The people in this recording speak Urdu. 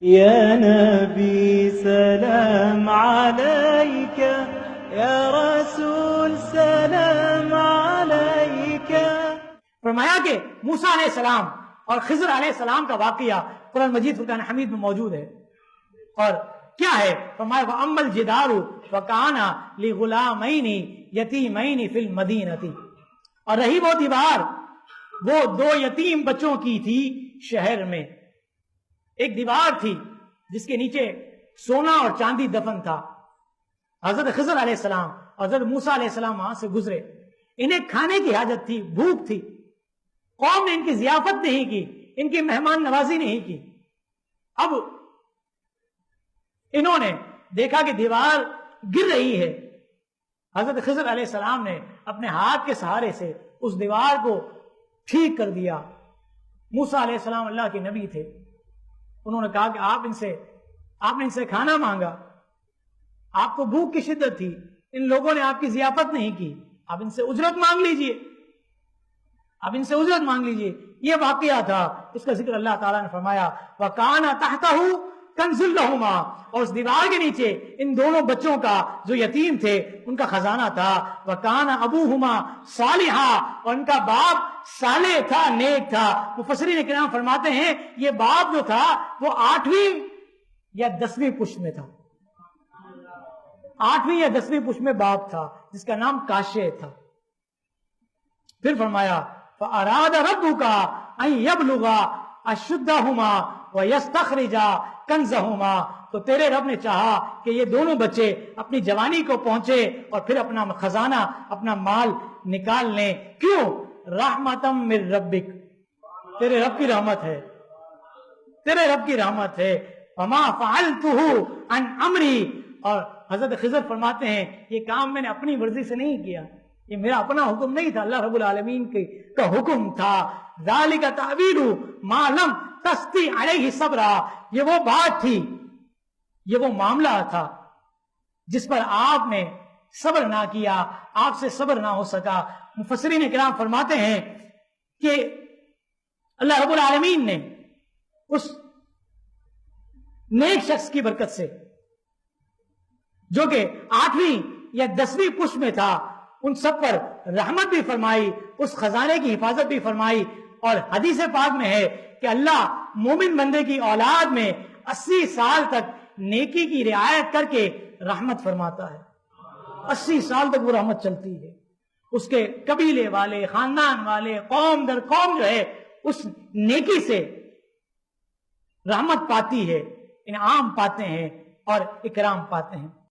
يا نبي سلام عليك، يا رسول سلام عليك۔ فرمایا کہ موسیٰ علیہ السلام اور خضر علیہ السلام کا واقعہ قرآن مجید فرقان حمید میں موجود ہے، اور کیا ہے؟ فرمایا وَأَمَّا الْجِدَارُ فَكَانَ لِغُلَامَيْنِ يَتِيمَيْنِ فِي الْمَدِينَةِ، اور رہی وہ دیوار، وہ دو یتیم بچوں کی تھی شہر میں۔ ایک دیوار تھی جس کے نیچے سونا اور چاندی دفن تھا۔ حضرت خضر علیہ السلام اور حضرت موسیٰ علیہ السلام وہاں سے گزرے، انہیں کھانے کی حاجت تھی، بھوک تھی، قوم نے ان کی ضیافت نہیں کی، ان کی مہمان نوازی نہیں کی۔ اب انہوں نے دیکھا کہ دیوار گر رہی ہے۔ حضرت خضر علیہ السلام نے اپنے ہاتھ کے سہارے سے اس دیوار کو ٹھیک کر دیا۔ موسیٰ علیہ السلام اللہ کے نبی تھے، انہوں نے کہا کہ آپ نے ان سے کھانا مانگا، آپ کو بھوک کی شدت تھی، ان لوگوں نے آپ کی ضیافت نہیں کی، آپ ان سے اجرت مانگ لیجئے، یہ واقعہ تھا۔ اس کا ذکر اللہ تعالیٰ نے فرمایا وَكَانَ تَحْتَهُ كَنْزٌ لَهُمَا، اور اس دیوار کے نیچے ان دونوں بچوں کا جو یتیم تھے ان کا خزانہ تھا۔ وَكَانَ أَبُوهُمَا صَالِحًا، اور ان کا باپ صالح تھا، نیک تھا۔ مفسرین کرام فرماتے ہیں یہ باپ جو تھا وہ 8ویں یا 10ویں پشت میں تھا، 8ویں یا 10ویں پشت میں باپ تھا جس کا نام کاشے تھا۔ پھر فرمایا فَأَرَادَ رَبُّكَ أَن يَبْلُغَا أَشُدَّهُمَا وَيَسْتَخْرِجَا كَنزَهُمَا، تو تیرے رب نے چاہا کہ یہ دونوں بچے اپنی جوانی کو پہنچے اور پھر اپنا خزانہ، اپنا مال نکال لیں۔ کیوں؟ رحمتم من ربک، تیرے رب کی رحمت ہے، تیرے رب کی رحمت ہے۔ وما فعلته عن امری، اور حضرت خضر فرماتے ہیں یہ کام میں نے اپنی مرضی سے نہیں کیا، یہ میرا اپنا حکم نہیں تھا، اللہ رب العالمین کا حکم تھا۔ ذالک تعبیر ما لم تستی علیہ صبرا، یہ وہ بات تھی، یہ وہ معاملہ تھا جس پر آپ نے صبر نہ کیا، آپ سے صبر نہ ہو سکا۔ مفسرین کرام فرماتے ہیں کہ اللہ رب العالمین نے اس نیک شخص کی برکت سے جو کہ 8ویں یا 10ویں پشت میں تھا، ان سب پر رحمت بھی فرمائی، اس خزانے کی حفاظت بھی فرمائی۔ اور حدیث پاک میں ہے کہ اللہ مومن بندے کی اولاد میں 80 سال تک نیکی کی رعایت کر کے رحمت فرماتا ہے، 80 سال تک وہ رحمت چلتی ہے۔ اس کے قبیلے والے، خاندان والے، قوم در قوم جو ہے اس نیکی سے رحمت پاتی ہے، انعام پاتے ہیں اور اکرام پاتے ہیں۔